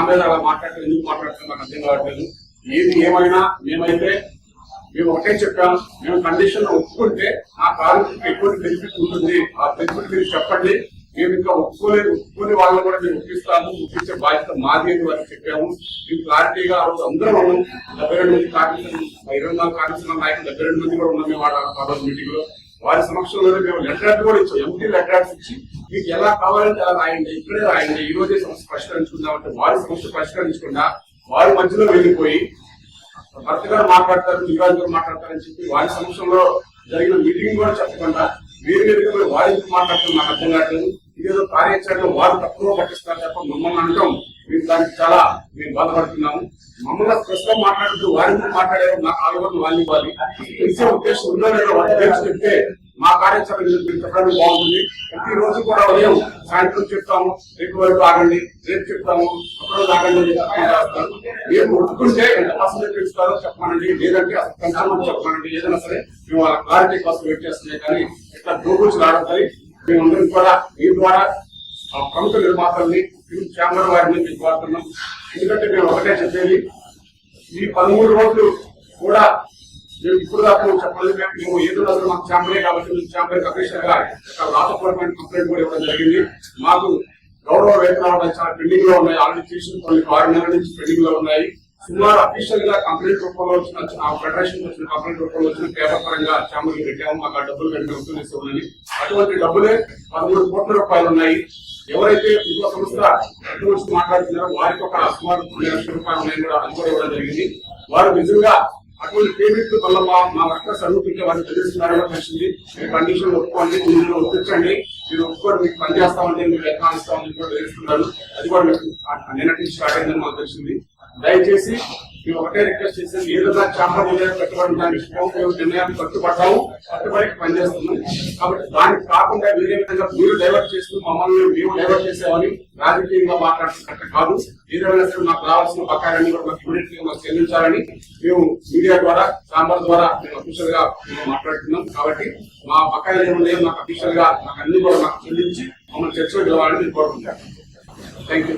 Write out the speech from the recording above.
మీద అలా మాట్లాడటం ఎందుకు మాట్లాడతాం నాకు అర్థం కావట్లేదు. ఏది ఏమైనా మేము ఒకటే చెప్పాం, మేము కండిషన్ ఒప్పుకుంటే ఆ కార్మికులకు ఎటువంటి బెనిఫిట్ ఉంటుంది, ఆ బెనిఫిట్ మీరు చెప్పండి. మేము ఇంకా ఒప్పుకునే వాళ్ళని కూడా మేము ఒప్పించే బాధ్యత మాది అని వారికి చెప్పాము. మేము క్లారిటీగా ఆ రోజు అందరం ఉన్నాం. 72 మంది కార్మికులు, 24 కార్మికుల నాయకులు 72 మంది కూడా ఉన్నాం మేము ఆ రోజు మీటింగ్ లో. వారి సమక్షంలోనే మేము లెటర్ కూడా ఇచ్చాం, ఎంపీ లెటర్స్ ఇచ్చి మీకు ఎలా కావాలంటే అలా రాయండి, ఇక్కడే రాయండి, ఈ రోజే సమస్య పరిష్కరించుకుందామంటే వారి సమస్య పరిష్కరించకుండా వారి మధ్యలో వెళ్ళిపోయి భర్త గారు మాట్లాడతారు, యువరాజు గారు మాట్లాడతారని చెప్పి వారి సమక్షంలో జరిగిన మీటింగ్ కూడా చెప్పకుండా మీరు వారి మాట్లాడతారు నాకు అర్థం కావట్లేదు. ఇదేదో కార్యాచరణలో వారు తక్కువ పట్టిస్తారు తప్ప మమ్మల్ని అనటం మేము దానికి చాలా మేము బాధపడుతున్నాము. మమ్మల్ని ప్రస్తుతం మాట్లాడుతూ వారి ముందు మాట్లాడారు, నాకు ఆలోచన వాళ్ళు ఇవ్వాలి తెలిసే ఉద్దేశం ఉందో లేదో వాటి గురించి చెప్తే మా కార్యాచరణ చెప్పడానికి బాగుంటుంది. ప్రతి రోజు కూడా ఉదయం సాయంత్రం చెప్తాము, రేపు వరకు ఆగండి, రేపు చెప్తాము, ఒకరోజు ఆగండి చేస్తాను. మేము ఒప్పుకుంటే ఎంత పర్సెంటేజ్ ఇస్తారో చెప్పమనండి, లేదంటే అసలు కన్సల్ట్ చెప్పమనండి. ఏదైనా సరే మేము వాళ్ళ క్లారిటీ కోసం వెయిట్ చేస్తున్నాయి. కానీ ఇట్లా దూకులు రావట్లేదు. మేమందరం కూడా మీ ద్వారా ప్రముఖ నిర్మాతల్ని ఛాంబర్ వారిని మీకు వాడుతున్నాం. ఎందుకంటే మేము ఒకటే చెప్పేది, ఈ 13 రోజులు కూడా మేము ఇప్పుడు దాకా చెప్పలేదు. మేము ఏదో రోజు మాకు ఛాంబరే కాబట్టి ఛాంబర్ అఫీషియల్ గా రాతపూర్వకమైన కంప్లైంట్ కూడా ఇవ్వడం జరిగింది. మాకు గౌరవ వేతనాలు చాలా పెండింగ్ లో ఉన్నాయి. ఆల్రెడీ తీసుకుని కొన్ని 6 నెలల నుంచి పెండింగ్ లో ఉన్నాయి. సుమారు అఫీషియల్ గా కంప్లైంట్ రూపంలో వచ్చిన ఫెడరేషన్ వచ్చిన కంప్లైంట్ రూపంలో వచ్చిన పేపర్ పరంగా ఛాంబర్లు పెట్టాము. మాకు ఆ డబ్బులు కట్టి వసూలు అటువంటి డబ్బులే 13 కోట్ల రూపాయలు ఉన్నాయి. ఎవరైతే ఇంకో సంస్థ వచ్చి మాట్లాడుతున్నారో వారికి ఒక సుమారు 2 లక్షల రూపాయలు ఉన్నాయి కూడా అది కూడా ఇవ్వడం జరిగింది. వారు నిజంగా అటువంటి పేమెంట్ వల్ల మా వర్కర్స్ అనుకుంటే వారిని తెలుస్తున్నారో తెలిసింది. మీరు కండిషన్ ఒప్పుకోండి, మీరు ఒప్పించండి, మీరు ఒప్పుకొని మీకు పని చేస్తామంటే మీరు ఎట్లా ఇస్తామని కూడా తెలుస్తున్నారు. అది కూడా మీకు నిన్నటి నుంచి స్టార్ట్ అయిందని మాకు తెలిసింది. దయచేసి మేము ఒకటే రిక్వెస్ట్ చేసాం, ఏదైనా ఛాంబర్ కట్టుబడి నిర్ణయాన్ని కట్టుబడ్డాము, కట్టుబడికి పనిచేస్తున్నాం. కాబట్టి దానికి కాకుండా వేరే విధంగా మీరు డైవర్ట్ చేస్తూ మమ్మల్ని మేము డైవర్ట్ చేసామని రాజకీయంగా మాట్లాడుతున్నట్టు కాదు. ఏదైనా సరే మాకు రావాల్సిన బకాయిలన్నీ కూడా మాకు ఇమీడియట్ గా మాకు చెల్లించాలని మేము మీడియా ద్వారా ఛాంబర్ ద్వారా మేము అఫీషియల్ గా మాట్లాడుతున్నాం. కాబట్టి మా బకాయిలు ఏమున్నాయో మాకు అఫీషియల్ గా మాకు అన్ని కూడా మాకు చెల్లించి మమ్మల్ని చర్చలో గెలవాలని కోరుకుంటాను. Thank you.